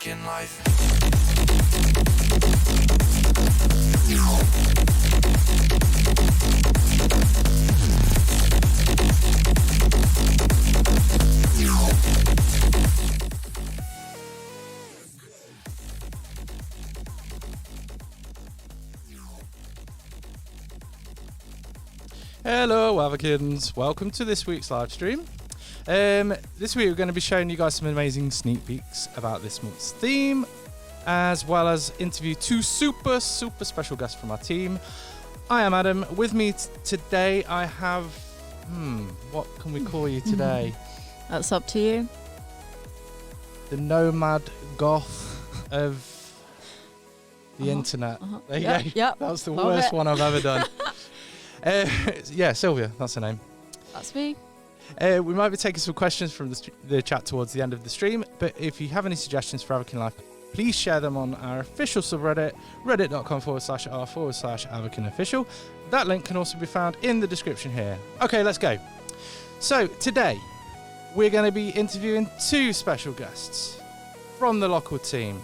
Avakin life. Hello Avakins, welcome to this week's live stream. This week we're going to be showing you guys some amazing sneak peeks about this month's theme, as well as interview two super special guests from our team. I am Adam. With me today I have, what can we call you today? That's up to you. The nomad goth of the internet. There you go. Yep. That's the worst one I've ever done. Yeah, Sylvia, that's her name. That's me. We might be taking some questions from the chat towards the end of the stream, but if you have any suggestions for Avakin Life, please share them on our official subreddit, reddit.com/r/Avakin official. That link can also be found in the description here. Okay, let's go. So today, we're going to be interviewing two special guests from the Lockwood team.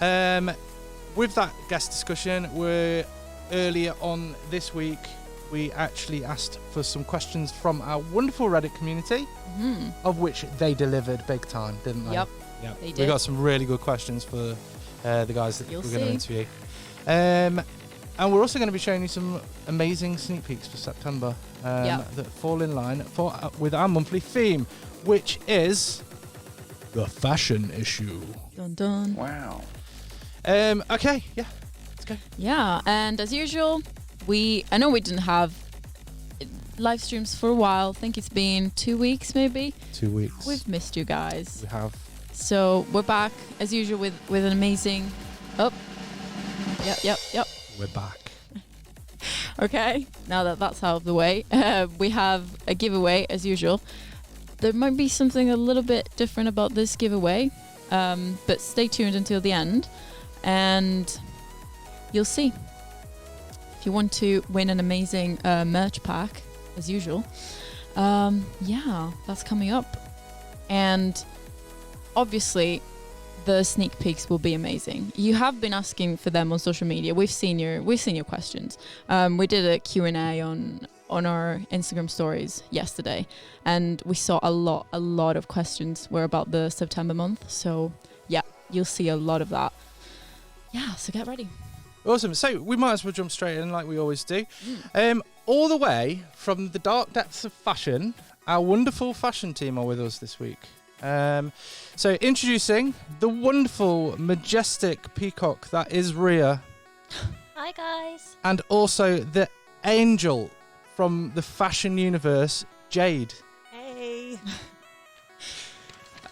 With that guest discussion, earlier on this week, we actually asked for some questions from our wonderful Reddit community, of which they delivered big time, didn't they? Yep. They did. We got some really good questions for the guys that we're going to interview. And we're also going to be showing you some amazing sneak peeks for September that fall in line with our monthly theme, which is the fashion issue. Dun dun. Wow. Okay, yeah. Okay. Yeah, and as usual, I know we didn't have live streams for a while. I think it's been 2 weeks, maybe. 2 weeks. We've missed you guys. We have. So we're back as usual with an amazing. Oh. Yep. We're back. Okay. Now that that's out of the way, we have a giveaway as usual. There might be something a little bit different about this giveaway, but stay tuned until the end, and you'll see. If you want to win an amazing merch pack, as usual, that's coming up. And obviously, the sneak peeks will be amazing. You have been asking for them on social media. We've seen your questions. We did a Q&A on our Instagram stories yesterday, and we saw a lot of questions were about the September month. So yeah, you'll see a lot of that. Yeah, so get ready. Awesome. So we might as well jump straight in like we always do. All the way from the dark depths of fashion, our wonderful fashion team are with us this week. So introducing the wonderful, majestic peacock that is Rhea. Hi guys. And also the angel from the fashion universe, Jade. Hey.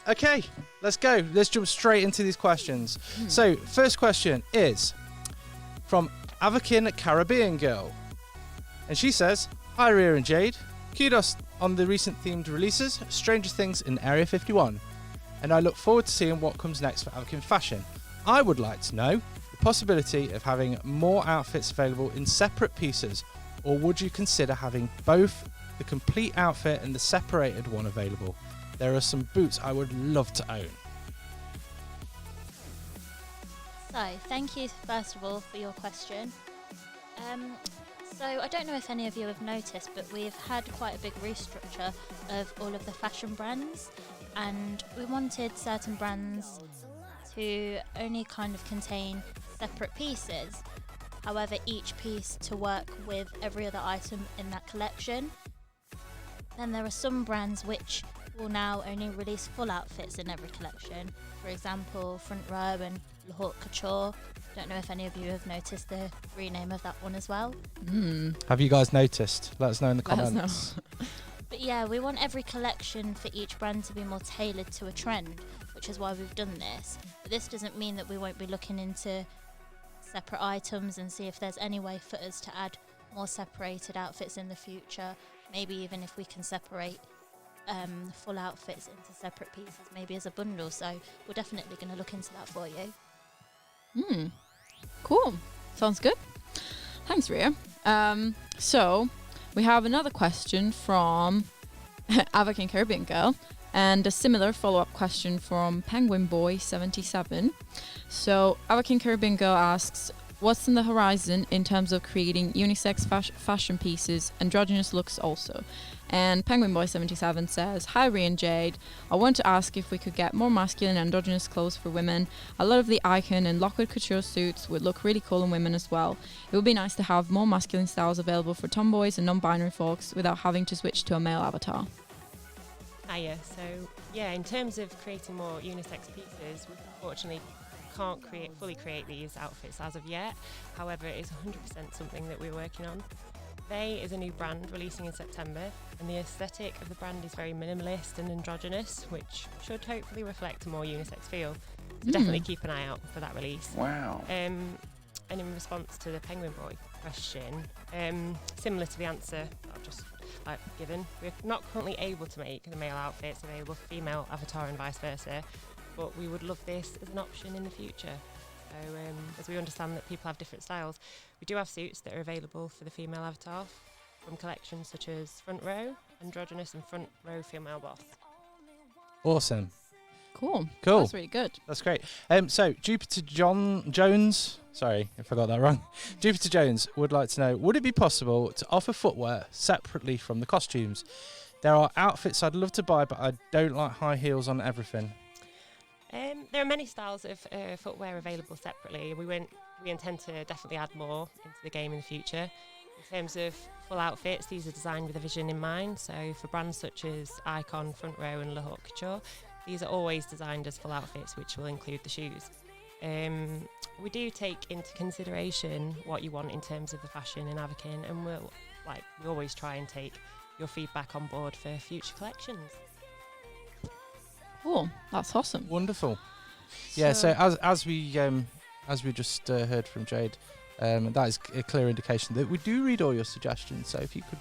Okay, let's go. Let's jump straight into these questions. So first question is from Avakin Caribbean Girl. And she says, "Hi Rhea and Jade. Kudos on the recent themed releases, Stranger Things in Area 51. And I look forward to seeing what comes next for Avakin Fashion. I would like to know the possibility of having more outfits available in separate pieces, or would you consider having both the complete outfit and the separated one available? There are some boots I would love to own." So, thank you first of all for your question. So I don't know if any of you have noticed, but we've had quite a big restructure of all of the fashion brands, and we wanted certain brands to only kind of contain separate pieces. However, each piece to work with every other item in that collection. Then there are some brands which will now only release full outfits in every collection. For example, Front Row and La Haute Couture. Don't know if any of you have noticed the rename of that one as well. Have you guys noticed? Let us know in the comments. But yeah, we want every collection for each brand to be more tailored to a trend, which is why we've done this. But this doesn't mean that we won't be looking into separate items and see if there's any way for us to add more separated outfits in the future. Maybe even if we can separate full outfits into separate pieces, maybe as a bundle. So we're definitely going to look into that for you. Cool. Sounds good. Thanks, Rhea. So we have another question from Avakin Caribbean Girl. And a similar follow-up question from Penguin Boy 77. So Avakin Caribbean Girl asks, what's on the horizon in terms of creating unisex fashion pieces, androgynous looks also? And Penguin Boy 77 says, hi Rhea and Jade, I want to ask if we could get more masculine androgynous clothes for women. A lot of the Icon and Lockwood Couture suits would look really cool on women as well. It would be nice to have more masculine styles available for tomboys and non-binary folks without having to switch to a male avatar. Hiya. So yeah, in terms of creating more unisex pieces, we unfortunately can't fully create these outfits as of yet. However, it is 100% something that we're working on. They is a new brand releasing in September, and the aesthetic of the brand is very minimalist and androgynous, which should hopefully reflect a more unisex feel. So definitely keep an eye out for that release. Wow. And in response to the Penguin Boy question, similar to the answer I've just given, we're not currently able to make the male outfits available for female avatar and vice versa, but we would love this as an option in the future. So as we understand that people have different styles, we do have suits that are available for the female avatar from collections such as Front Row, Androgynous, and Front Row Female Boss. Awesome. Cool. That's really good. That's great. So Jupiter Jones, sorry if I got that wrong. Jupiter Jones would like to know, would it be possible to offer footwear separately from the costumes? There are outfits I'd love to buy, but I don't like high heels on everything. There are many styles of footwear available separately. We intend to definitely add more into the game in the future. In terms of full outfits, these are designed with a vision in mind. So for brands such as Icon, Front Row and La Haute Couture, these are always designed as full outfits, which will include the shoes. We do take into consideration what you want in terms of the fashion in Avakin, and we always try and take your feedback on board for future collections. Cool. That's awesome. Wonderful. Yeah. So as we just heard from Jade, that is a clear indication that we do read all your suggestions. So if you could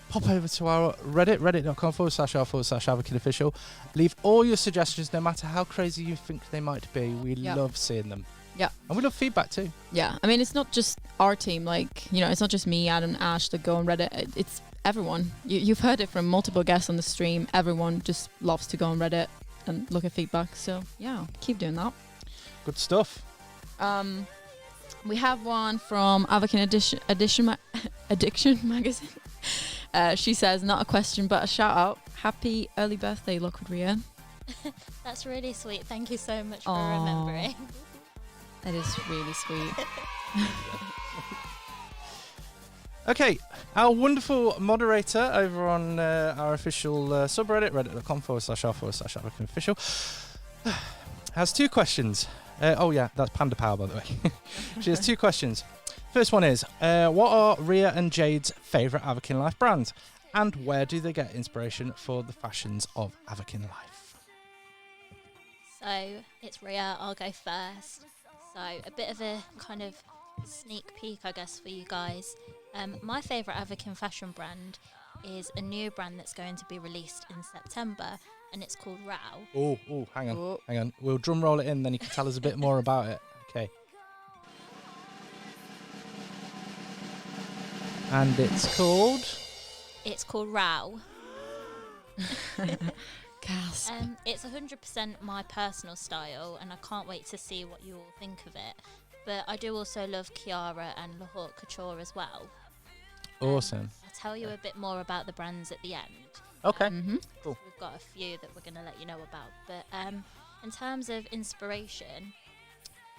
pop over to our Reddit, reddit.com/r/Avakin official. Leave all your suggestions, no matter how crazy you think they might be. We love seeing them. Yeah. And we love feedback too. Yeah. I mean, it's not just our team. It's not just me, Adam, Ash that go on Reddit. It's everyone. You've heard it from multiple guests on the stream. Everyone just loves to go on Reddit and look at feedback. So, yeah, keep doing that. Good stuff. We have one from Avakin Addiction Magazine. She says, not a question, but a shout out. Happy early birthday, Lockwood Rhea. That's really sweet. Thank you so much for remembering. That is really sweet. Okay, our wonderful moderator over on our official subreddit, reddit.com/r/Avakin official, has two questions. That's Panda Power, by the way. She has two questions. First one is, what are Rhea and Jade's favourite Avakin Life brands? And where do they get inspiration for the fashions of Avakin Life? So, it's Rhea, I'll go first. So, a bit of a kind of sneak peek, I guess, for you guys. My favourite Avakin fashion brand is a new brand that's going to be released in September, and it's called Rao. Oh, hang on. We'll drum roll it in, then you can tell us a bit more about it. Okay. And it's called? It's called Rao. Gasp. It's 100% my personal style, and I can't wait to see what you all think of it. But I do also love Kiara and La Haute Couture as well. Awesome. I'll tell you a bit more about the brands at the end. Okay. Cool. We've got a few that we're going to let you know about. But in terms of inspiration,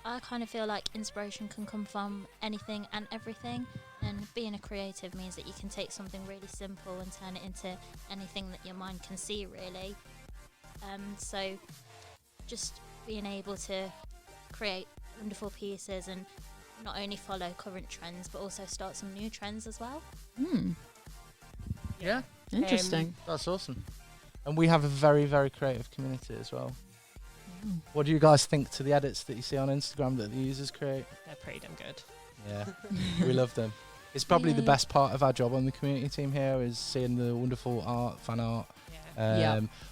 I kind of feel like inspiration can come from anything and everything. And being a creative means that you can take something really simple and turn it into anything that your mind can see, really. So just being able to create wonderful pieces and not only follow current trends but also start some new trends as well. Yeah. Interesting. That's awesome. And we have a very, very creative community as well. What do you guys think to the edits that you see on Instagram that the users create? They're pretty damn good. Yeah, we love them. It's probably the best part of our job on the community team here is seeing the wonderful art, fan art,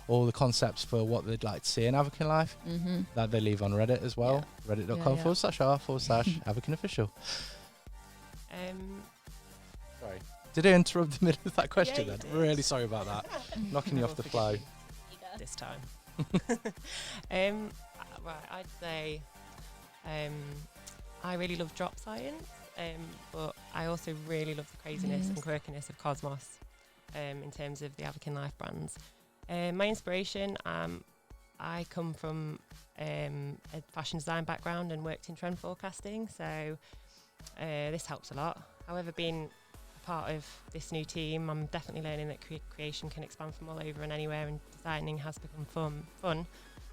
all the concepts for what they'd like to see in Avakin Life that they leave on Reddit as well. Reddit.com/r/Avakin official. Sorry. Did I interrupt the middle of that question then? You did. Really sorry about that. Knocking you off the flow. this time. Right, I'd say I really love drop science, but I also really love the craziness and quirkiness of Cosmos in terms of the Avakin Life brands. My inspiration, I come from a fashion design background and worked in trend forecasting, so this helps a lot. However, being a part of this new team, I'm definitely learning that creation can expand from all over and anywhere, and designing has become fun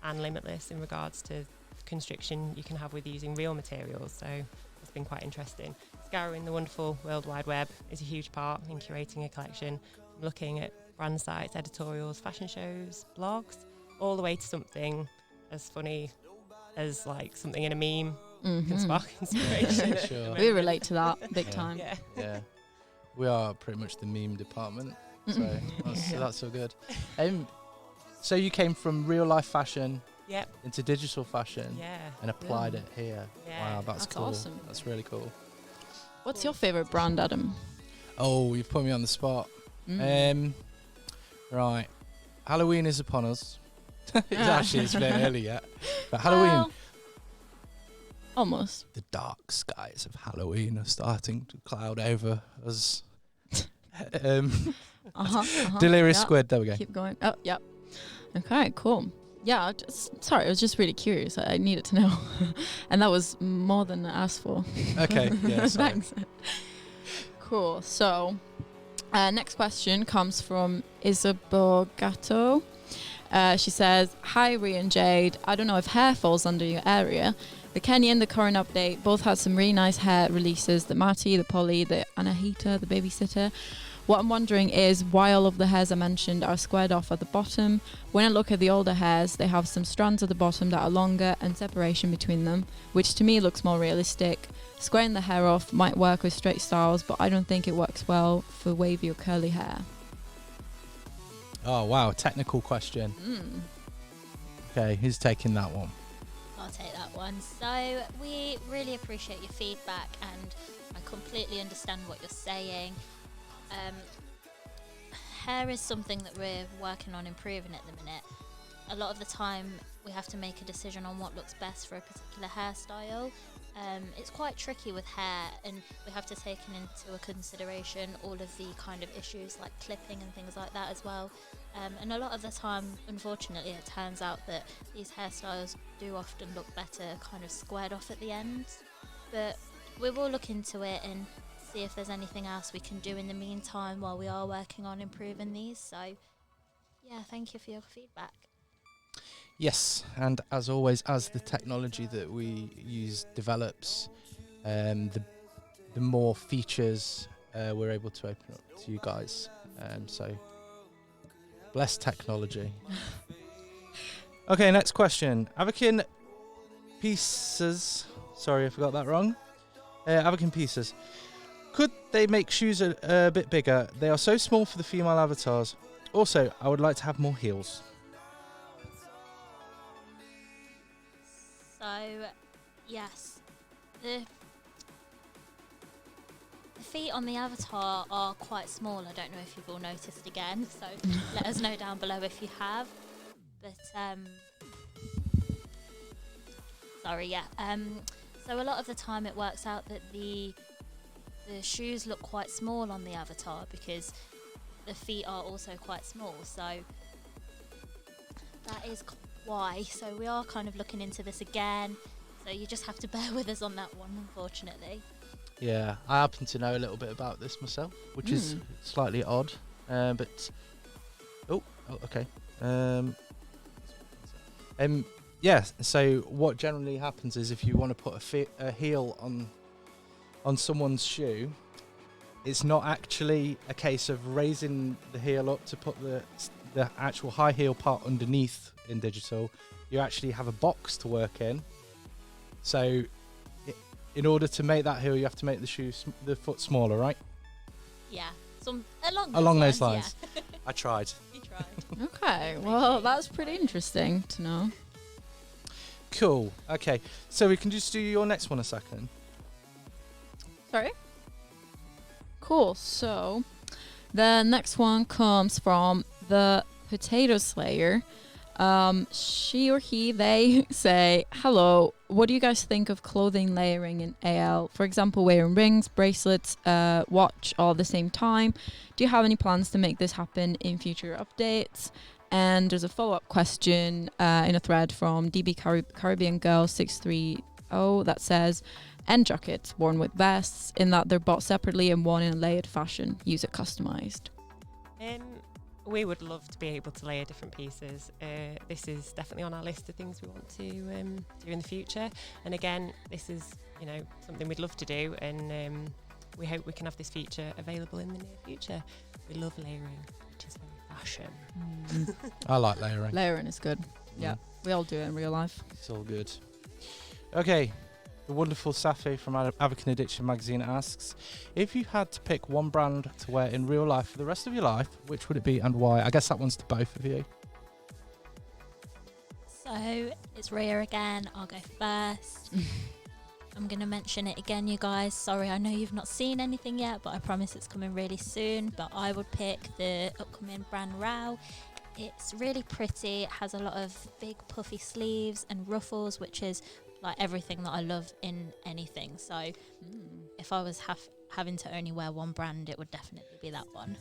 and limitless in regards to constriction you can have with using real materials, so it's been quite interesting. Scouring the wonderful World Wide Web is a huge part in curating a collection. I'm looking at brand sites, editorials, fashion shows, blogs, all the way to something as funny as like something in a meme can spark inspiration. Sure. We relate to that big time. Yeah. Yeah. We are pretty much the meme department, so that's all good. So you came from real life fashion Yep. into digital fashion Yeah. and applied it here. Yeah. Wow, that's cool. awesome. That's really cool. What's your favorite brand, Adam? Oh, you've put me on the spot. Right. Halloween is upon us. It's a bit early yet. But Halloween, Well, almost. the dark skies of Halloween are starting to cloud over us. Delirious Yep. Squid, there we go. Keep going. Oh, yep. Okay, cool. Yeah, sorry, I was just really curious. I needed to know. And that was more than I asked for. Okay, yeah, sorry. Thanks. Cool. So, next question comes from Isabel Gatto. She says, "Hi, Rhea and Jade. I don't know if hair falls under your area. The Kenny and the current update both had some really nice hair releases. The Marty, the Polly, the Anahita, the babysitter. What I'm wondering is why all of the hairs I mentioned are squared off at the bottom. When I look at the older hairs, they have some strands at the bottom that are longer and separation between them, which to me looks more realistic. Squaring the hair off might work with straight styles, but I don't think it works well for wavy or curly hair." Oh, wow, technical question. Okay, who's taking that one? I'll take that one. So we really appreciate your feedback, and I completely understand what you're saying. Hair is something that we're working on improving at the minute. A lot of the time we have to make a decision on what looks best for a particular hairstyle. It's quite tricky with hair, and we have to take into consideration all of the kind of issues like clipping and things like that as well. And a lot of the time, unfortunately, it turns out that these hairstyles do often look better kind of squared off at the end. But we will look into it and see if there's anything else we can do in the meantime while we are working on improving these. So yeah, thank you for your feedback. Yes, and as always, as the technology that we use develops, the more features we're able to open up to you guys. So bless technology. Okay, next question. Avakin Pieces. Sorry, I forgot that wrong. Avakin Pieces. Could they make shoes a bit bigger? They are so small for the female avatars. Also, I would like to have more heels. So yes, the feet on the avatar are quite small. I don't know if you've all noticed again, so let us know down below if you have. But sorry, yeah. So a lot of the time it works out that the shoes look quite small on the avatar because the feet are also quite small. So that is why. So we are kind of looking into this again. So you just have to bear with us on that one, unfortunately. Yeah, I happen to know a little bit about this myself, which is slightly odd. But okay. Yeah. So what generally happens is if you want to put a heel on someone's shoe, it's not actually a case of raising the heel up to put the actual high heel part underneath in digital. You actually have a box to work in. So in order to make that heel, you have to make the foot smaller, right? Yeah, along those lines. Yeah. I tried. You tried. Okay, well, that's pretty interesting to know. Cool. Okay, so we can just do your next one a second. Sorry? Cool. So the next one comes from the Potato Slayer. She or he, they say, hello, what do you guys think of clothing layering in AL? For example, wearing rings, bracelets, watch all at the same time. Do you have any plans to make this happen in future updates? And there's a follow-up question in a thread from DB Caribbean Girl 630 that says, end jackets worn with vests, in that they're bought separately and worn in a layered fashion. Use it customized. We would love to be able to layer different pieces. This is definitely on our list of things we want to do in the future. And again, this is something we'd love to do, and we hope we can have this feature available in the near future. We love layering, which is very fashion. I like layering. Layering is good. Yeah, we all do it in real life. It's all good. Okay. The wonderful Safi from Avakin Addiction magazine asks, if you had to pick one brand to wear in real life for the rest of your life, which would it be and why? I guess that one's to both of you. So it's Rhea again. I'll go first. I'm going to mention it again, you guys. Sorry, I know you've not seen anything yet, but I promise it's coming really soon. But I would pick the upcoming brand Rao. It's really pretty. It has a lot of big puffy sleeves and ruffles, which is like everything that I love in anything. So if I was having to only wear one brand, it would definitely be that one.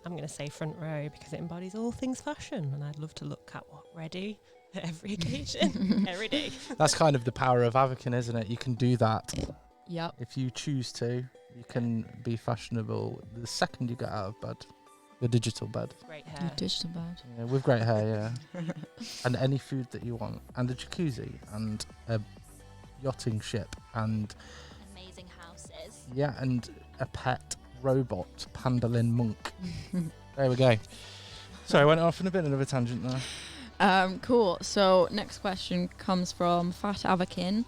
I'm going to say Front Row because it embodies all things fashion, and I'd love to look catwalk ready at every occasion, every day. That's kind of the power of Avakin, isn't it? You can do that. Yep. If you choose to, you can be fashionable the second you get out of bed. Your digital bed. Great Your hair. digital bed. Yeah, with great hair, yeah. And any food that you want. And a jacuzzi and a yachting ship and Amazing houses. yeah, and a pet robot, Pandalin Monk. There we go. Sorry, I went off on a bit of a tangent there. Cool. So next question comes from Fat Avakin.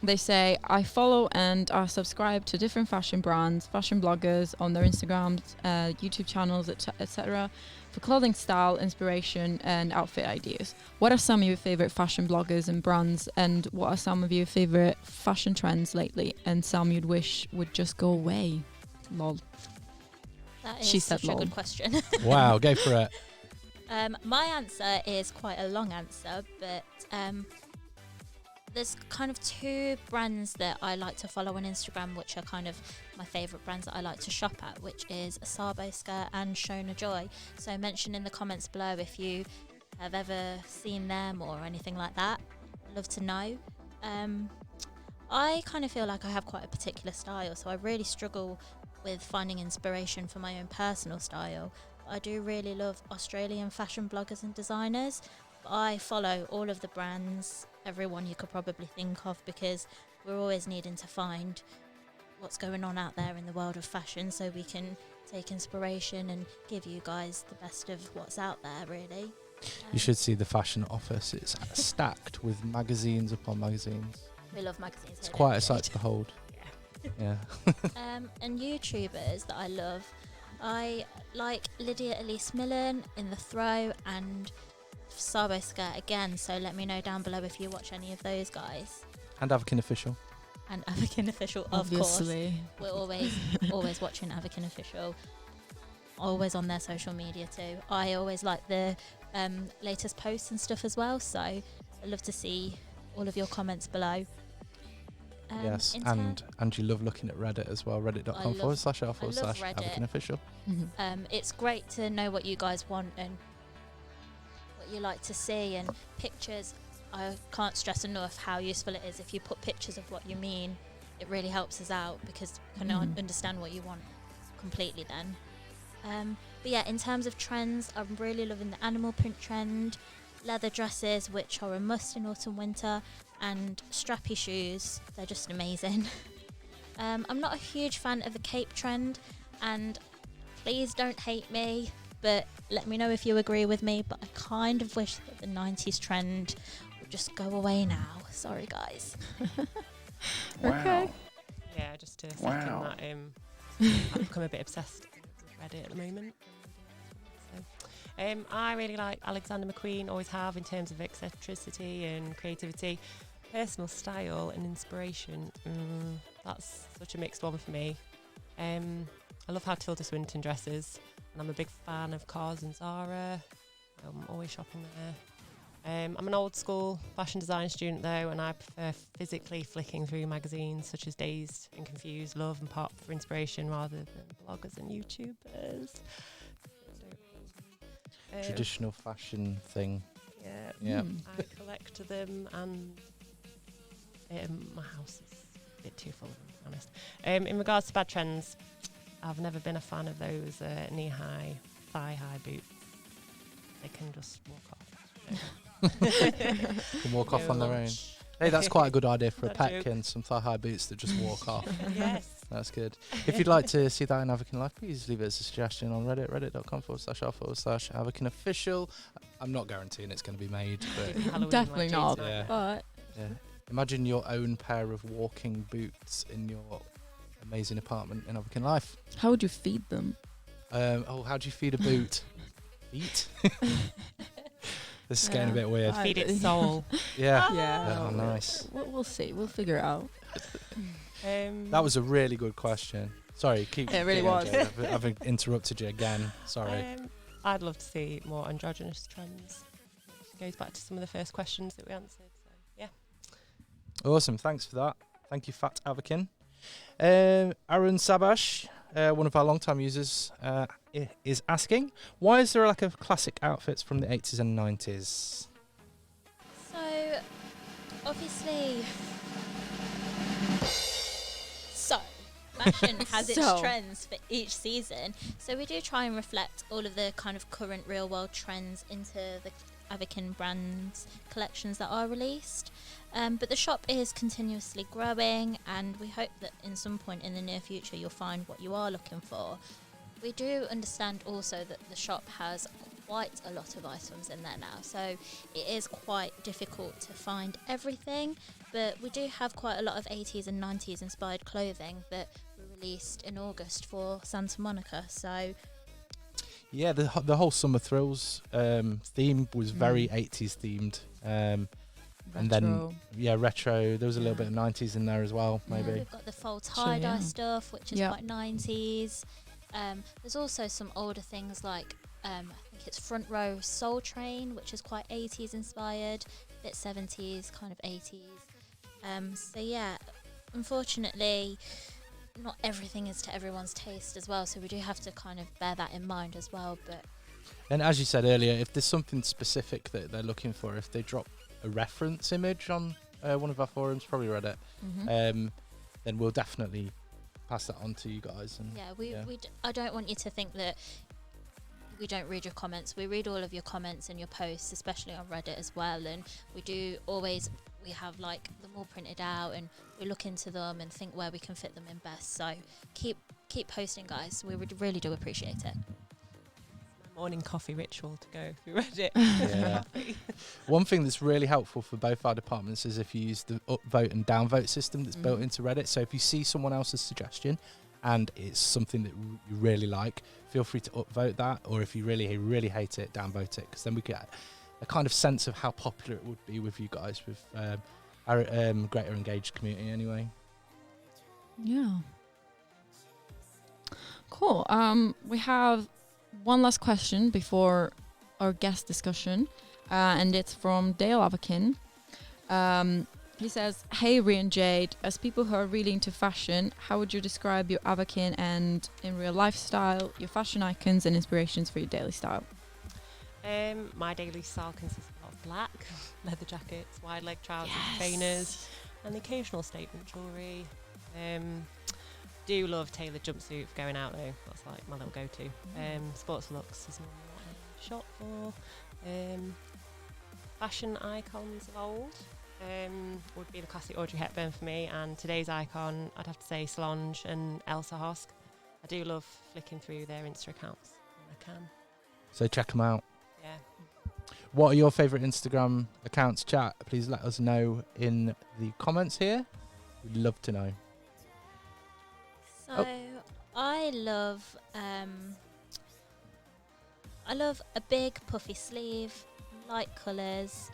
They say, I follow and are subscribed to different fashion brands, fashion bloggers on their Instagrams, YouTube channels, etc. for clothing style, inspiration and outfit ideas. What are some of your favorite fashion bloggers and brands, and what are some of your favorite fashion trends lately, and some you'd wish would just go away? Lol. That She is said such a lol. good question. Wow, go for it. My answer is quite a long answer, but there's kind of two brands that I like to follow on Instagram, which are kind of my favourite brands that I like to shop at, which is Sabo Skirt and Shona Joy. So mention in the comments below if you have ever seen them or anything like that. I'd love to know. I kind of feel like I have quite a particular style, so I really struggle with finding inspiration for my own personal style. I do really love Australian fashion bloggers and designers. I follow all of the brands, everyone you could probably think of, because we're always needing to find what's going on out there in the world of fashion so we can take inspiration and give you guys the best of what's out there, really. You should see the fashion office. It's stacked with magazines upon magazines. We love magazines. It's here, quite don't a we, sight Jade? to behold. Yeah. Yeah. And YouTubers that I love, I like Lydia Elise Millen, In The Throw, and Sabo Skirt again. So let me know down below if you watch any of those guys. And Avakin Official. And Avakin Official, of Obviously. course. We're always watching Avakin Official. Always on their social media too. I always like the latest posts and stuff as well. So I'd love to see all of your comments below. Yes, in and you love looking at Reddit as well. Reddit.com/r/Avakin Reddit. Official. It's great to know what you guys want and what you like to see, and pictures. I can't stress enough how useful it is if you put pictures of what you mean. It really helps us out because we can understand what you want completely then. But yeah, in terms of trends, I'm really loving the animal print trend, leather dresses, which are a must in autumn winter, and strappy shoes. They're just amazing. I'm not a huge fan of the cape trend, and please don't hate me, but let me know if you agree with me, but I kind of wish that the 90s trend would just go away now. Sorry guys. Okay. Yeah, just to second that, I've become a bit obsessed with Reddit at the moment. So, I really like Alexander McQueen, always have, in terms of eccentricity and creativity. Personal style and inspiration, that's such a mixed one for me. I love how Tilda Swinton dresses, and I'm a big fan of Cars and Zara. I'm always shopping there. I'm an old school fashion design student though, and I prefer physically flicking through magazines such as Dazed and Confused, Love and Pop for inspiration rather than bloggers and YouTubers. Traditional fashion thing. Yeah. Yeah. I collect them, and my house is a bit too full of them, to be honest. In regards to bad trends, I've never been a fan of those knee-high, thigh-high boots. They can just walk off. Can walk off on their own. Hey, that's quite a good idea for a Not a pet, joke. and some thigh-high boots that just walk off. Yes. That's good. If you'd like to see that in Avakin Life, please leave it as a suggestion on Reddit, reddit.com/r/Avakin official. I'm not guaranteeing it's going to be made, but Halloween, Definitely like not. Jade's Yeah. But yeah. Imagine your own pair of walking boots in your amazing apartment in Avakin Life. how would you feed them? How do you feed a boot? Feet? This is getting a bit weird. Feed its soul. Yeah. Yeah. Oh, nice. We'll see. We'll figure it out. That was a really good question. Sorry, keep. It really keep going, was. Jade. I've interrupted you again. Sorry. I'd love to see more androgynous trends. It goes back to some of the first questions that we answered. So yeah. Awesome. Thanks for that. Thank you, Fat Avakin. Aaron Sabash, one of our long-time users, is asking, why is there a lack of classic outfits from the 80s and 90s? So, obviously, fashion has its So. trends for each season. So we do try and reflect all of the kind of current real-world trends into the Avakin brands collections that are released. But the shop is continuously growing, and we hope that in some point in the near future you'll find what you are looking for. We do understand also that the shop has quite a lot of items in there now, so it is quite difficult to find everything, but we do have quite a lot of 80s and 90s inspired clothing that we released in August for Santa Monica, so Yeah, the whole Summer Thrills theme was very 80s themed. And then, retro. There was a little bit of 90s in there as well, maybe. we've got the full tie-dye yeah. stuff, which is Yeah. quite 90s. There's also some older things like I think it's Front Row Soul Train, which is quite 80s inspired, bit 70s, kind of 80s. So yeah, unfortunately, not everything is to everyone's taste as well. So we do have to kind of bear that in mind as well. But And as you said earlier, if there's something specific that they're looking for, if they drop a reference image on one of our forums, probably Reddit, then we'll definitely pass that on to you guys. And yeah, I don't want you to think that we don't read your comments. We read all of your comments and your posts, especially on Reddit as well. And we have like them all printed out, and we look into them and think where we can fit them in best. So keep posting, guys. We would really do appreciate it. Morning coffee ritual to go through Reddit. Yeah. One thing that's really helpful for both our departments is if you use the upvote and downvote system that's built into Reddit. So if you see someone else's suggestion and it's something that you really like, feel free to upvote that, or if you really, really hate it, downvote it, because then we get a kind of sense of how popular it would be with you guys, with our greater engaged community anyway. Yeah. Cool. We have one last question before our guest discussion, and it's from Dale Avakin. He says, "Hey, Rhea and Jade, as people who are really into fashion, how would you describe your Avakin and in real lifestyle, your fashion icons and inspirations for your daily style?" My daily style consists of black leather jackets, wide leg trousers, trainers, and the occasional statement jewellery. Do love tailored jumpsuit for going out though. That's like my little go-to. Sports looks is normally what I shop for. Fashion icons of old would be the classic Audrey Hepburn for me, and today's icon I'd have to say Solange and Elsa Hosk. I do love flicking through their Insta accounts when I can. So check them out. Yeah. What are your favourite Instagram accounts, chat? Please let us know in the comments here. We'd love to know. So I love a big puffy sleeve, light colours,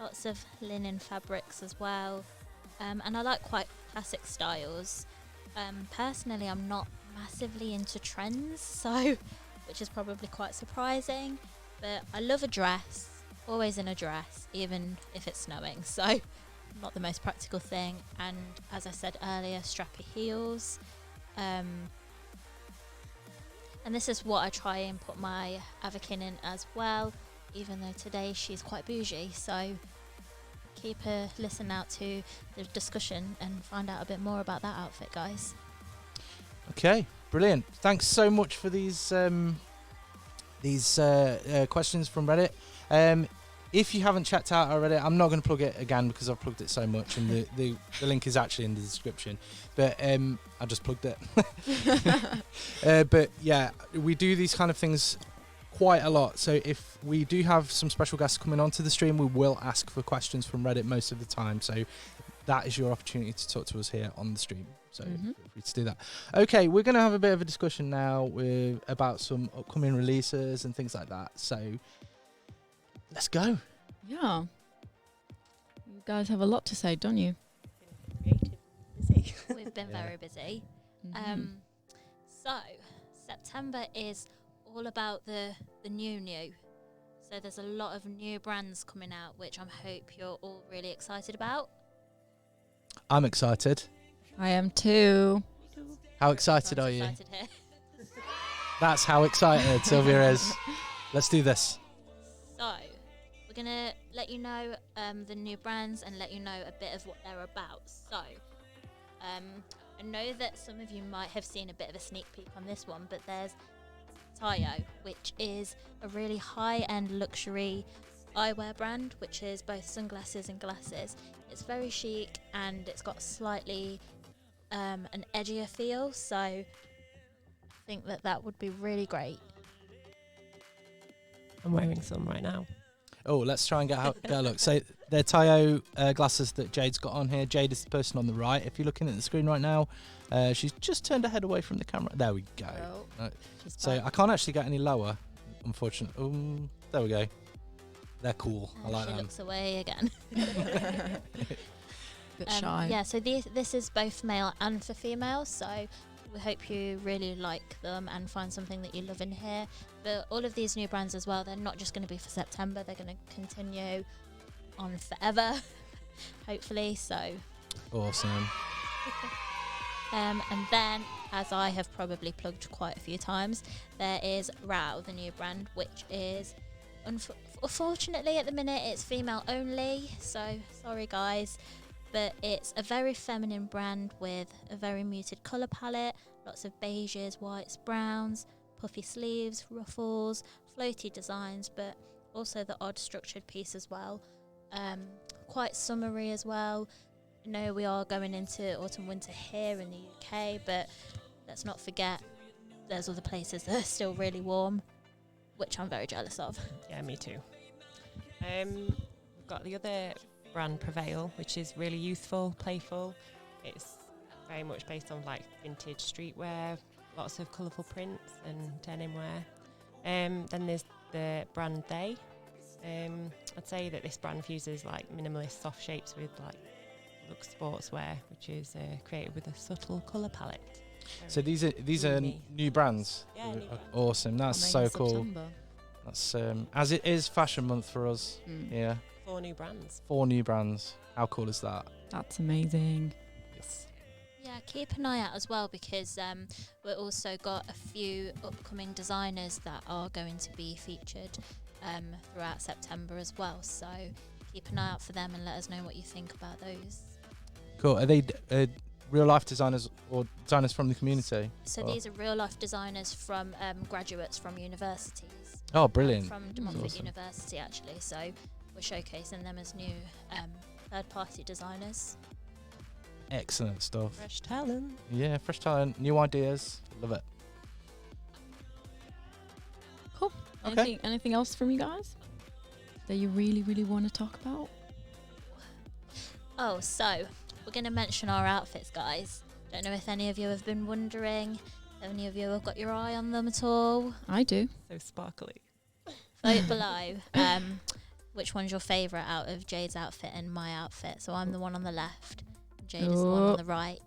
lots of linen fabrics as well, and I like quite classic styles. Personally, I'm not massively into trends, so which is probably quite surprising. But I love a dress, always in a dress, even if it's snowing. So not the most practical thing. And as I said earlier, strappy heels. And this is what I try and put my Avakin in as well, even though today she's quite bougie. So keep a listen out to the discussion and find out a bit more about that outfit, guys. Okay, brilliant. Thanks so much for these questions from Reddit. If you haven't checked out our Reddit, I'm not going to plug it again because I've plugged it so much, and the link is actually in the description. But I just plugged it. But yeah, we do these kind of things quite a lot. So if we do have some special guests coming onto the stream, we will ask for questions from Reddit most of the time. So that is your opportunity to talk to us here on the stream. So feel free to do that. Okay, we're going to have a bit of a discussion now about some upcoming releases and things like that. So let's go. Yeah. You guys have a lot to say, don't you? Creative, busy. We've been very busy. Mhm. So September is all about the new. So there's a lot of new brands coming out, which I hope you're all really excited about. I'm excited. I am too. How excited are Everyone's you? excited here. That's how excited Sylvia is. Let's do this. So we're gonna let you know the new brands and let you know a bit of what they're about. So I know that some of you might have seen a bit of a sneak peek on this one, but there's Tayo, which is a really high-end luxury eyewear brand, which is both sunglasses and glasses. It's very chic and it's got slightly an edgier feel, so I think that would be really great. I'm wearing some right now. Oh, let's try and get a look. So they're Tayo glasses that Jade's got on here. Jade is the person on the right. If you're looking at the screen right now, she's just turned her head away from the camera. There we go. So I can't actually get any lower, unfortunately. There we go. They're cool. I like she them. looks away again. Bit shy. Yeah, so this is both male and for female, so we hope you really like them and find something that you love in here. But all of these new brands as well, they're not just going to be for September, they're going to continue on forever, hopefully, so. Awesome. And then, as I have probably plugged quite a few times, there is Rao, the new brand, which is, unfortunately at the minute, it's female only, so sorry guys. But it's a very feminine brand with a very muted colour palette, lots of beiges, whites, browns, puffy sleeves, ruffles, floaty designs, but also the odd structured piece as well. Quite summery as well. I know we are going into autumn winter here in the UK, but let's not forget there's other places that are still really warm, which I'm very jealous of. Yeah, me too. We've got the other brand Prevail, which is really youthful, playful. It's very much based on like vintage streetwear, lots of colourful prints and denim wear. Then there's the brand They. I'd say that this brand fuses like minimalist soft shapes with like look sportswear, which is created with a subtle colour palette. So these are Dreamy. new brands. Yeah, new brands. Awesome. That's Coming so cool. September. That's as it is Fashion Month for us. Yeah, 4 new brands. 4 new brands. How cool is that? That's amazing. Yes. Yeah, keep an eye out as well, because we've also got a few upcoming designers that are going to be featured throughout September as well. So keep an eye out for them and let us know what you think about those. Cool. Are they real life designers or designers from the community? So these are real life designers from graduates from universities. Oh, brilliant. From De Montfort Awesome. University, actually. So we're showcasing them as new third-party designers. Excellent stuff. Fresh talent. Yeah, fresh talent, new ideas. Love it. Cool. Okay. Anything else from you guys that you really, really want to talk about? Oh, so we're going to mention our outfits, guys. Don't know if any of you have been wondering. If any of you have got your eye on them at all? I do. So sparkly. Vote below. Which one's your favourite out of Jade's outfit and my outfit? So I'm the one on the left. Jade is the one on the right.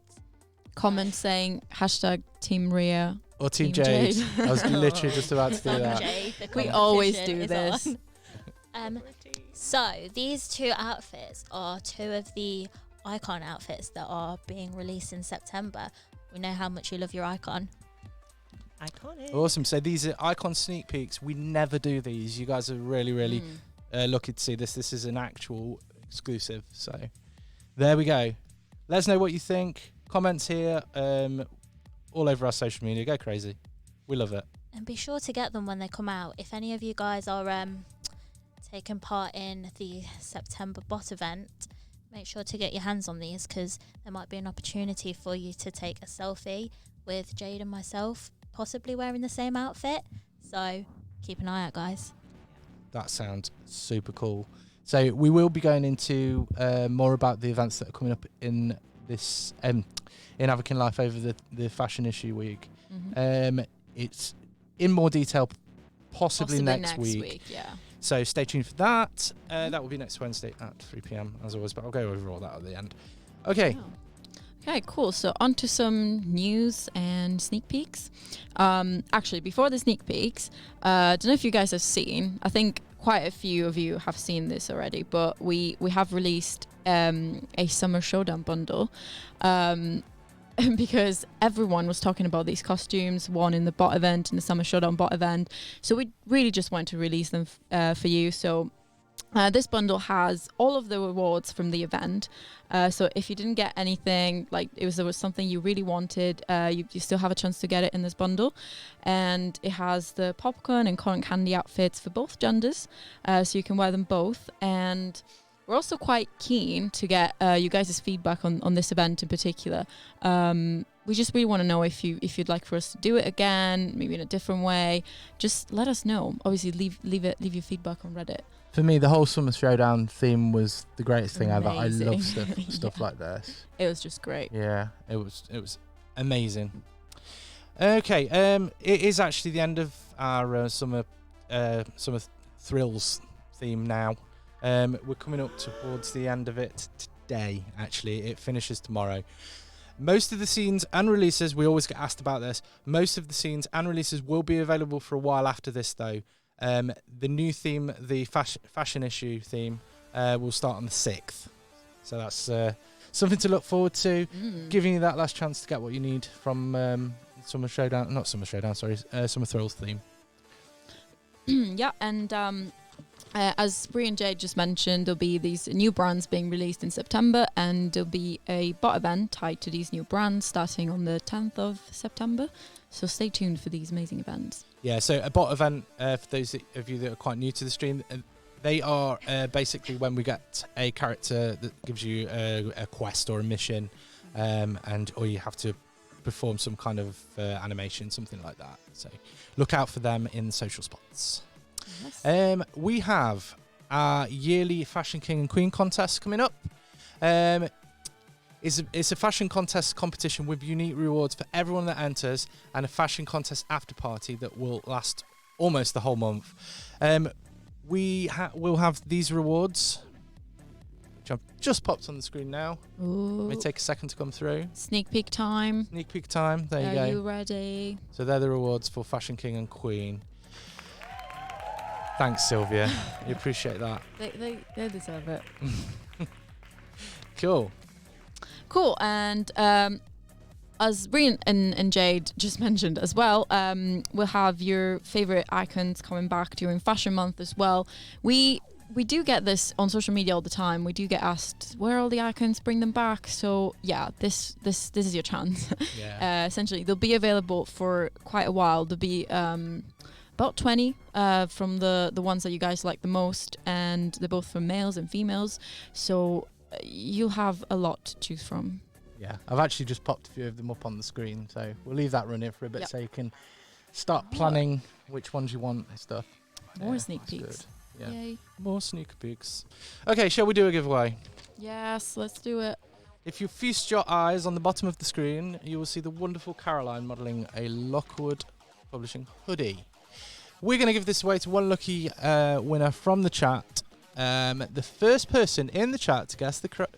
Comment saying hashtag Team Ria Or Team Team Jade. Jade. I was literally just about to do Team that. Jade, the We always competition do is this. on. So these two outfits are two of the Icon outfits that are being released in September. We know how much you love your Icon. Iconic. Awesome. So these are Icon sneak peeks. We never do these. You guys are really, really lucky to see this. This is an actual exclusive. So there we go. Let us know what you think. Comments here, all over our social media. Go crazy. We love it. And be sure to get them when they come out. If any of you guys are taking part in the September bot event, make sure to get your hands on these, because there might be an opportunity for you to take a selfie with Jade and myself, possibly wearing the same outfit. So keep an eye out, guys. That sounds super cool. So we will be going into more about the events that are coming up in this in Avakin Life over the fashion issue week. It's in more detail possibly next week. Yeah. So stay tuned for that. That will be next Wednesday at 3 p.m. as always, but I'll go over all that at the end. Okay. Oh. Okay, cool. So on to some news and sneak peeks. Actually, before the sneak peeks, I don't know if you guys have seen, I think quite a few of you have seen this already, but we have released a Summer Showdown bundle. Because everyone was talking about these costumes, one in the bot event, in the Summer Showdown bot event. So we really just wanted to release them for you. So this bundle has all of the rewards from the event. So if you didn't get anything, like there was something you really wanted, you still have a chance to get it in this bundle. And it has the popcorn and cotton candy outfits for both genders. So you can wear them both. And we're also quite keen to get you guys' feedback on this event in particular. We just really want to know if you'd like for us to do it again, maybe in a different way. Just let us know. Obviously, leave your feedback on Reddit. For me, the whole Summer Showdown theme was the greatest thing ever. I Amazing. love stuff like this. It was just great. Yeah, it was amazing. Okay, it is actually the end of our summer thrills theme now. We're coming up towards the end of it today. Actually, it finishes tomorrow. Most of the scenes and releases, we always get asked about this. Most of the scenes and releases will be available for a while after this, though. The new theme, the fashion issue theme, will start on the 6th. So that's something to look forward to. Giving you that last chance to get what you need from Summer Thrills theme. Yeah, and as Bree and Jade just mentioned, there'll be these new brands being released in September, and there'll be a bot event tied to these new brands starting on the 10th of September. So stay tuned for these amazing events. Yeah, so a bot event, for those of you that are quite new to the stream, they are basically when we get a character that gives you a quest or a mission, or you have to perform some kind of animation, something like that. So look out for them in social spots. Yes. We have our yearly Fashion King and Queen contest coming up. It's a fashion contest competition with unique rewards for everyone that enters, and a fashion contest after party that will last almost the whole month. We'll have these rewards, which I've just popped on the screen now. Ooh. May take a second to come through. Sneak peek time. Sneak peek time. There you go. Are you ready? So they're the rewards for Fashion King and Queen. Thanks, Sylvia. We appreciate that. They deserve it. Cool. Cool. And as Bree and Jade just mentioned as well, we'll have your favorite icons coming back during Fashion Month as well. We do get this on social media all the time. We do get asked, where are all the icons? Bring them back. So yeah, this is your chance. Yeah. Essentially, they'll be available for quite a while. There'll be about 20 from the ones that you guys like the most, and they're both from males and females. So you'll have a lot to choose from. Yeah, I've actually just popped a few of them up on the screen, so we'll leave that running for a bit. Yep. So you can start planning which ones you want and stuff. More sneak that's peeks. good. Yeah. Yay. More sneak peeks. Okay, shall we do a giveaway? Yes, let's do it. If you feast your eyes on the bottom of the screen, you will see the wonderful Caroline modelling a Lockwood Publishing hoodie. We're going to give this away to one lucky winner from the chat. The first person in the chat to guess the correct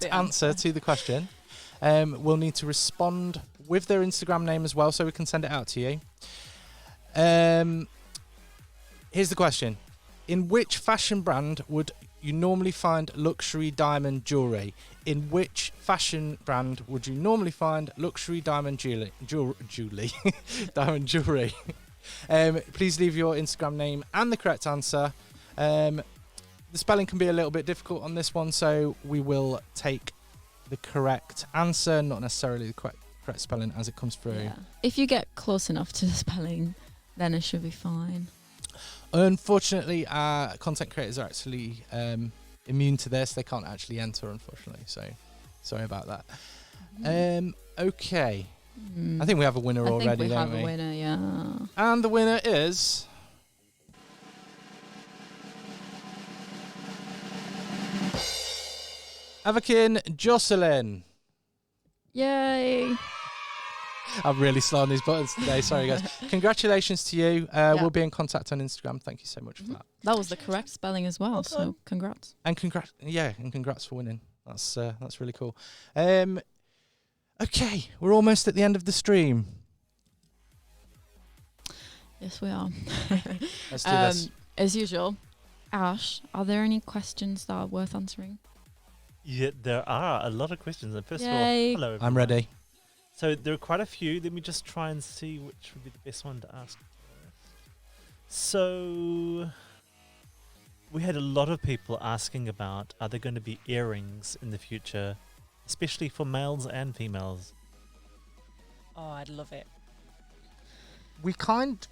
answer to the question will need to respond with their Instagram name as well, so we can send it out to you. Here's the question. In which fashion brand would you normally find luxury diamond jewellery? In which fashion brand would you normally find luxury diamond jewellery? Diamond jewellery. Please leave your Instagram name and the correct answer. The spelling can be a little bit difficult on this one, so we will take the correct answer, not necessarily the correct spelling as it comes through. Yeah. If you get close enough to the spelling, then it should be fine. Unfortunately, our content creators are actually immune to this. They can't actually enter, unfortunately, so sorry about that. Okay. I think we have a winner already, don't we? don't I think we have a winner, yeah. And the winner is... Avakin Jocelyn. Yay. I'm really slow on these buttons today. Sorry, guys. Congratulations to you. We'll be in contact on Instagram. Thank you so much for that. That was the correct spelling as well, so congrats. And congrats for winning. That's really cool. Okay, we're almost at the end of the stream. Yes, we are. Let's do this. As usual, Ash, are there any questions that are worth answering? Yeah, there are a lot of questions. And first of all, Yay. hello everyone. I'm ready. So there are quite a few. Let me just try and see which would be the best one to ask. So we had a lot of people asking about, are there going to be earrings in the future, especially for males and females? Oh, I'd love it. We kind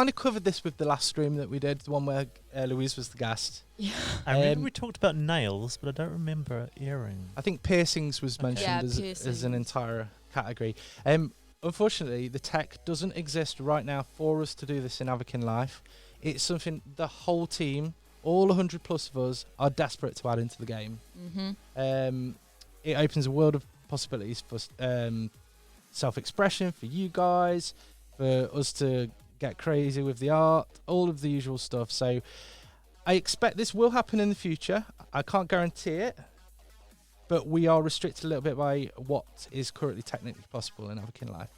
of covered this with the last stream that we did, the one where Louise was the guest. Yeah. I remember we talked about nails, but I don't remember earrings. I think piercings was Okay. mentioned Yeah, as an entire category. Unfortunately, the tech doesn't exist right now for us to do this in Avakin Life. It's something the whole team, all 100 plus of us, are desperate to add into the game. It opens a world of possibilities for self-expression, for you guys, for us to get crazy with the art, all of the usual stuff. So I expect this will happen in the future. I can't guarantee it, but we are restricted a little bit by what is currently technically possible in Avakin Life.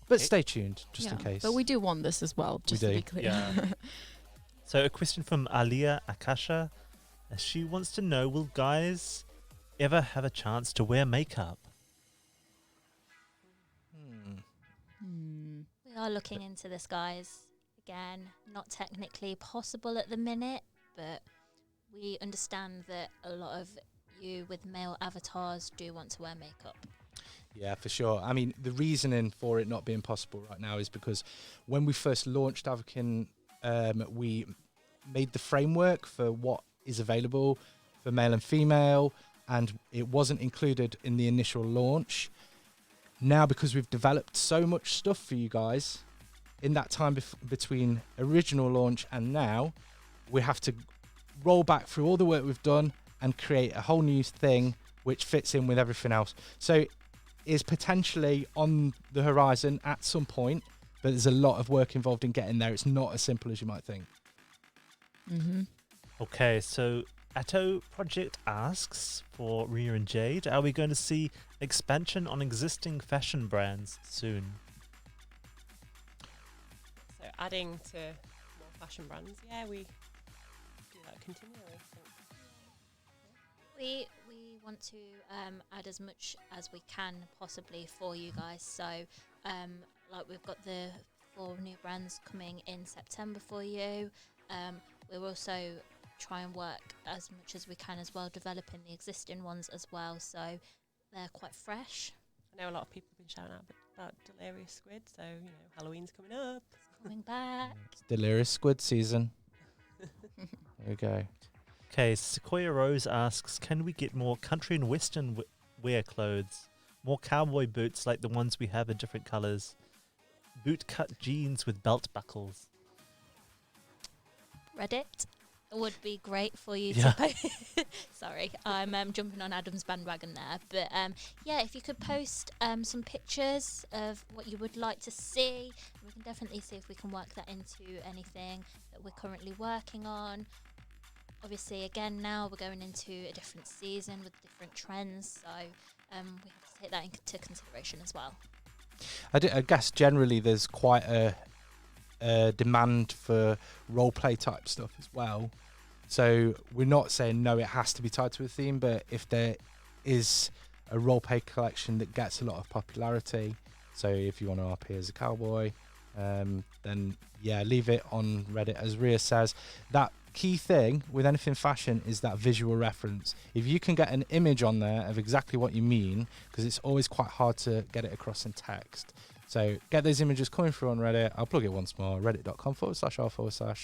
But stay tuned, just in case. But we do want this as well, just to be clear. Yeah. So a question from Alia Akasha. She wants to know, will guys ever have a chance to wear makeup? We are looking into this, guys. Again, not technically possible at the minute, but we understand that a lot of you with male avatars do want to wear makeup. Yeah, for sure. I mean, the reasoning for it not being possible right now is because when we first launched Avakin, we made the framework for what is available for male and female, and it wasn't included in the initial launch. Now, because we've developed so much stuff for you guys in that time between original launch and now, we have to roll back through all the work we've done and create a whole new thing which fits in with everything else. So is potentially on the horizon at some point, but there's a lot of work involved in getting there. It's not as simple as you might think. Okay, so Atto Project asks for Rhea and Jade, are we going to see expansion on existing fashion brands soon? So adding to more fashion brands, yeah, we do that continually. We want to add as much as we can possibly for you guys. So, like we've got the 4 new brands coming in September for you. We'll also try and work as much as we can as well, developing the existing ones as well. So they're quite fresh. I know a lot of people have been shouting out about Delirious Squid, so Halloween's coming up. Coming back. It's Delirious Squid season. There we go. Okay, Sequoia Rose asks, can we get more country and western wear clothes? More cowboy boots like the ones we have in different colours. Boot cut jeans with belt buckles. Reddit would be great for you Yeah. to sorry, I'm jumping on Adam's bandwagon there, but yeah, if you could post some pictures of what you would like to see, we can definitely see if we can work that into anything that we're currently working on. obviously, again, now we're going into a different season with different trends, so we have to take that into consideration as well. I guess generally there's quite a demand for role play type stuff as well. So we're not saying no, it has to be tied to a theme, but if there is a role play collection that gets a lot of popularity, so if you want to RP as a cowboy, then yeah, leave it on Reddit. As Ria says, that key thing with anything fashion is that visual reference. If you can get an image on there of exactly what you mean, because it's always quite hard to get it across in text. So get those images coming through on Reddit. I'll plug it once more, reddit.com/r/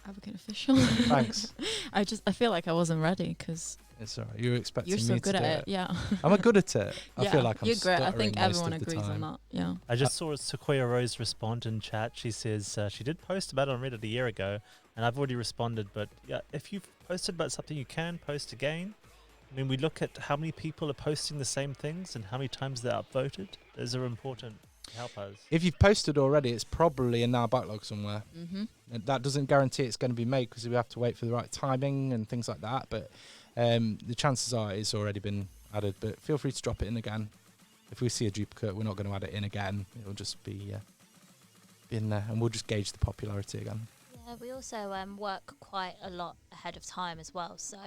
Avakin official. Thanks. I feel like I wasn't ready because It's alright. You were expecting you're so me good to at do it. Yeah. Am I good at it? I Yeah, feel like I'm you're great. I stuttering think most everyone of the agrees on time. that. Yeah. I just saw Sequoia Rose respond in chat. She says she did post about it on Reddit a year ago, and I've already responded. But yeah, if you've posted about something, you can post again. I mean, we look at how many people are posting the same things and how many times they're upvoted. Those are important to help us. If you've posted already, it's probably in our backlog somewhere. Mm-hmm. And that doesn't guarantee it's going to be made because we have to wait for the right timing and things like that. But the chances are it's already been added. But feel free to drop it in again. If we see a duplicate, we're not going to add it in again. It'll just be in there, and we'll just gauge the popularity again. Yeah, we also work quite a lot ahead of time as well, so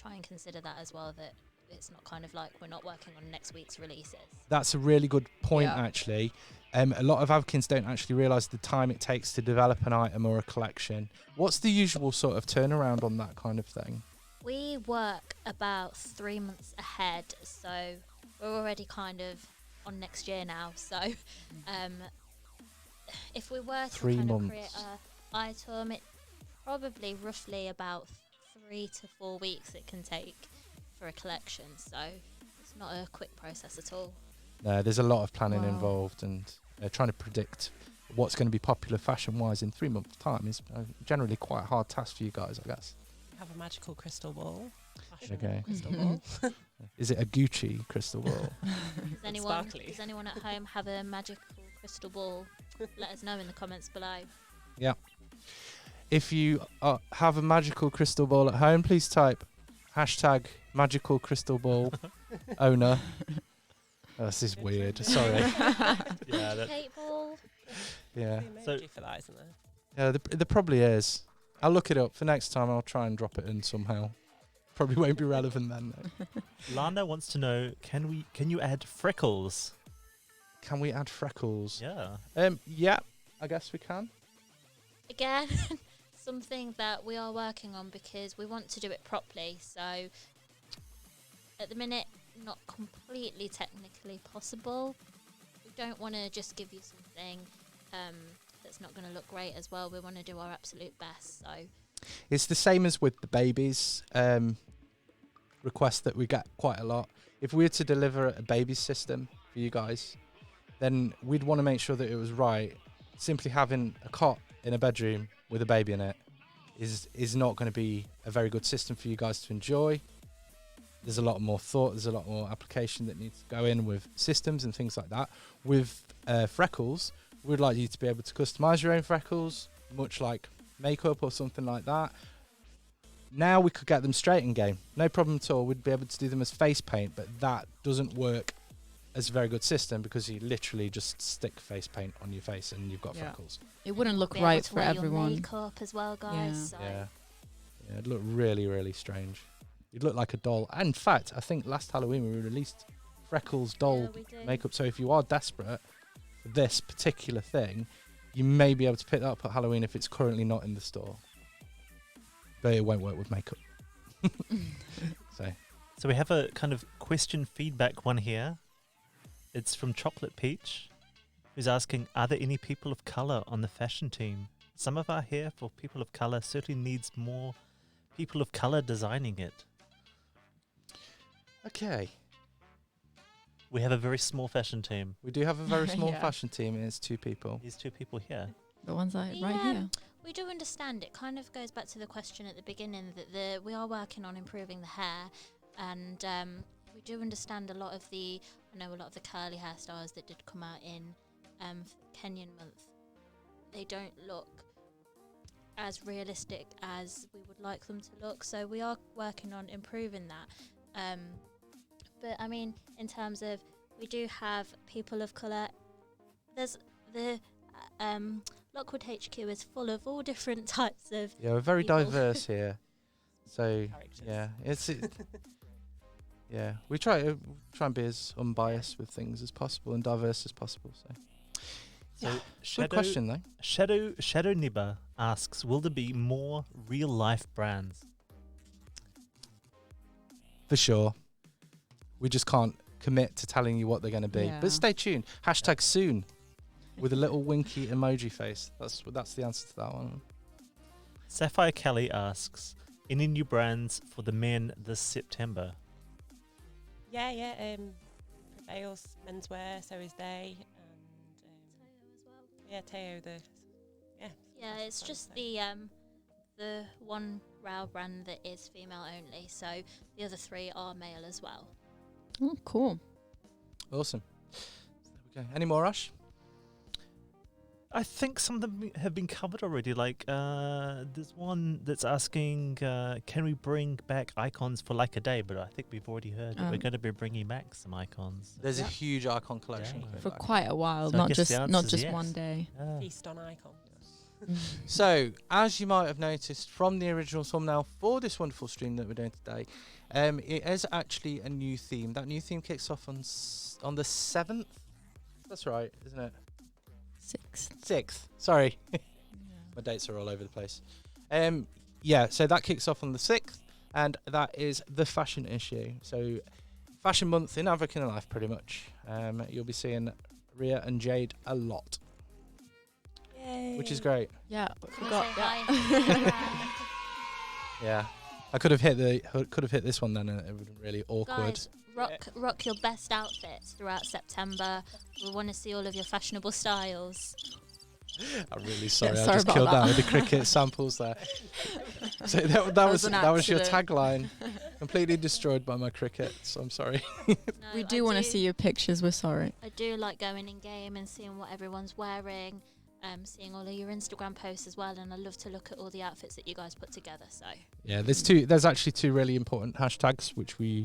try and consider that as well, that it's not kind of like we're not working on next week's releases. That's a really good point, Yeah. actually. A lot of Avakins don't actually realise the time it takes to develop an item or a collection. What's the usual sort of turnaround on that kind of thing? We work about 3 months ahead, so we're already kind of on next year now. So if we were to 3 kind months. of create an item, it probably roughly about 3 to 4 weeks it can take for a collection. So it's not a quick process at all. There's a lot of planning Wow. involved, and trying to predict what's going to be popular fashion-wise in 3 months' time is generally quite a hard task for you guys, I guess. Have a magical crystal ball. Fashion Okay. crystal ball. Is it a Gucci crystal ball? Sparkly. Does anyone at home have a magical crystal ball? Let us know in the comments below. If you have a magical crystal ball at home, please type hashtag magical crystal ball owner. Oh, this is weird. Sorry. Yeah, that, Kate ball. Yeah. So, So- for that, isn't there? Yeah, there probably is. I'll look it up for next time. I'll try and drop it in somehow. Probably won't be relevant then, though. Lana wants to know: Can you add freckles? Can we add freckles? Yeah. Yeah, I guess we can. Again, something that we are working on because we want to do it properly. So at the minute, not completely technically possible. We don't want to just give you something that's not going to look great as well. We want to do our absolute best. So It's the same as with the babies request that we get quite a lot. If we were to deliver a baby system for you guys, then we'd want to make sure that it was right. Simply having a cot in a bedroom with a baby in it is not going to be a very good system for you guys to enjoy. There's a lot more thought, there's a lot more application that needs to go in with systems and things like that. With freckles, we'd like you to be able to customize your own freckles, much like makeup or something like that. Now we could get them straight in game, no problem at all. We'd be able to do them as face paint, but that doesn't work as a very good system because you literally just stick face paint on your face and you've got Yeah. freckles. It wouldn't look be able right to for wear your everyone. makeup as well, guys. Yeah. So Yeah, it'd look really, really strange. You'd look like a doll. And in fact, I think last Halloween we released freckles doll yeah, we do. makeup. So if you are desperate for this particular thing, you may be able to pick that up at Halloween if it's currently not in the store. But it won't work with makeup. So we have a kind of question feedback one here. It's from Chocolate Peach, who's asking, are there any people of colour on the fashion team? Some of our hair for people of colour certainly needs more people of colour designing it. Okay. We have a very small fashion team. We do have a very small Yeah. fashion team, and it's 2 people. These 2 people here. The ones right Yeah. here. We do understand. It kind of goes back to the question at the beginning that we are working on improving the hair, and we do understand a lot of the curly hairstyles that did come out in Kenyan month. They don't look as realistic as we would like them to look. So we are working on improving that. But I mean, in terms of, we do have people of colour. There's the Lockwood HQ is full of all different types of. Yeah, we're very people. diverse here. So Characters. yeah, yeah, we try and be as unbiased with things as possible and diverse as possible. So So good question though. Shadow Nibba asks, will there be more real life brands? For sure. We just can't commit to telling you what they're going to be. Yeah. But stay tuned. Hashtag soon with a little winky emoji face. That's the answer to that one. Sapphire Kelly asks, any new brands for the men this September? Yeah. Prevails menswear, so is they, and Teo. Yeah, it's Sounds just nice. the one Rao brand that is female only. So the other 3 are male as well. Oh, cool. Awesome. There we go. Any more, Ash? I think some of them have been covered already. Like, there's one that's asking, can we bring back icons for like a day? But I think we've already heard that we're going to be bringing back some icons. There's Yeah. a huge icon collection. Yeah. coming For back. quite a while, So I not guess just the not answer's just yes. one day. Feast on icon. So, as you might have noticed from the original thumbnail for this wonderful stream that we're doing today, it is actually a new theme. That new theme kicks off on the 7th. That's right, isn't it? 6th. Sorry. My dates are all over the place. Yeah, so that kicks off on the 6th, and that is the fashion issue. So, fashion month in Avakin life, pretty much. You'll be seeing Rhea and Jade a lot, Yay. which is great. Yeah, Can I forgot. say Yeah. hi? Yeah, I could have hit this one then, and it would have been really awkward. Guys, rock your best outfits throughout September. We want to see all of your fashionable styles. I'm really sorry. Yeah, I sorry just about killed that that. with the cricket samples there. So that was an was your accident. tagline. Completely destroyed by my cricket. So I'm sorry. No, We I do want to see your pictures. We're sorry. I do like going in game and seeing what everyone's wearing, seeing all of your Instagram posts as well, and I love to look at all the outfits that you guys put together. So Yeah, there's actually 2 really important hashtags which we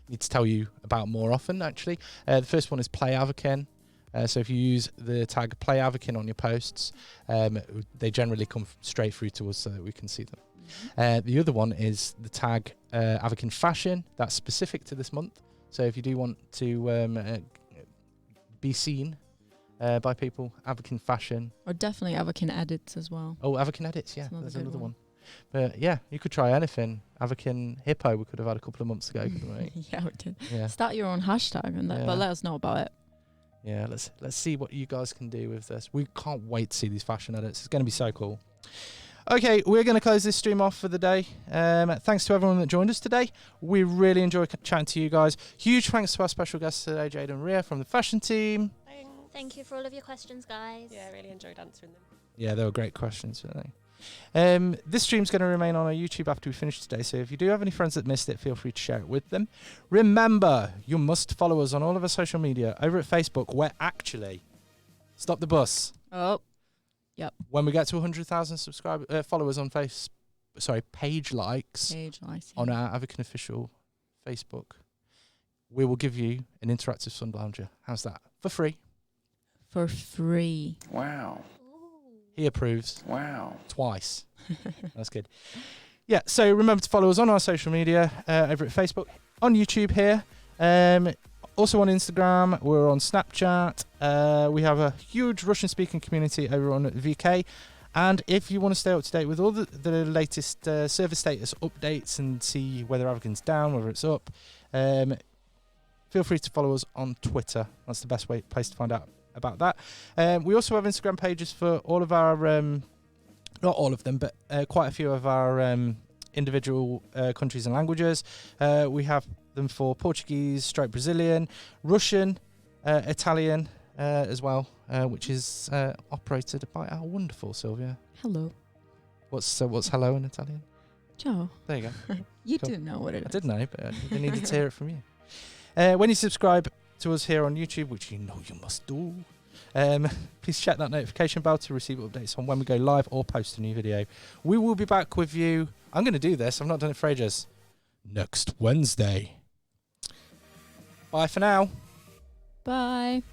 need to tell you about more often. Actually, the first one is Play Avakin. So if you use the tag Play Avakin on your posts, they generally come straight through to us so that we can see them. The other one is the tag Avakin Fashion. That's specific to this month. So if you do want to be seen by people, Avakin Fashion. Or definitely Avakin edits as well. Oh, Avakin Edits, yeah, That's another there's good another one. one. But yeah, you could try anything. Avakin Hippo we could have had a couple of months ago, couldn't we? Yeah, we did. Yeah. Start your own hashtag, and Yeah. but let us know about it. Yeah, let's see what you guys can do with this. We can't wait to see these fashion edits. It's going to be so cool. Okay, we're going to close this stream off for the day. Thanks to everyone that joined us today. We really enjoyed chatting to you guys. Huge thanks to our special guests today, Jade and Rhea from the fashion team. Thanks. thank you for all of your questions, guys. Yeah, really enjoyed answering them. Yeah, they were great questions, weren't they? This stream's going to remain on our YouTube after we finish today, so if you do have any friends that missed it, feel free to share it with them. Remember, you must follow us on all of our social media. Over at Facebook, we're actually... Stop the bus. Oh, When we get to 100,000 followers on page likes page nice. on our Avakin official Facebook, we will give you an interactive sun lounger. How's that? For free. For free. Wow. Ooh. He approves. Wow. Twice. That's good. Yeah, so remember to follow us on our social media, over at Facebook, on YouTube here, also on Instagram, we're on Snapchat, we have a huge Russian-speaking community over on VK, and if you want to stay up to date with all the latest server status updates and see whether Avakin's down, whether it's up, feel free to follow us on Twitter. That's the best place to find out about that. We also have Instagram pages for all of our... not all of them, but quite a few of our individual countries and languages. We have them for Portuguese, Brazilian, Russian, Italian as well, which is operated by our wonderful Sylvia. Hello. What's hello in Italian? Ciao. There you go. You Cool. do know what it is. I did know, but I needed to hear it from you. When you subscribe to us here on YouTube, which you know you must do, Please check that notification bell to receive updates on when we go live or post a new video. We will be back with you. I'm going to do this. I've not done it for ages. Next Wednesday. Bye for now. Bye.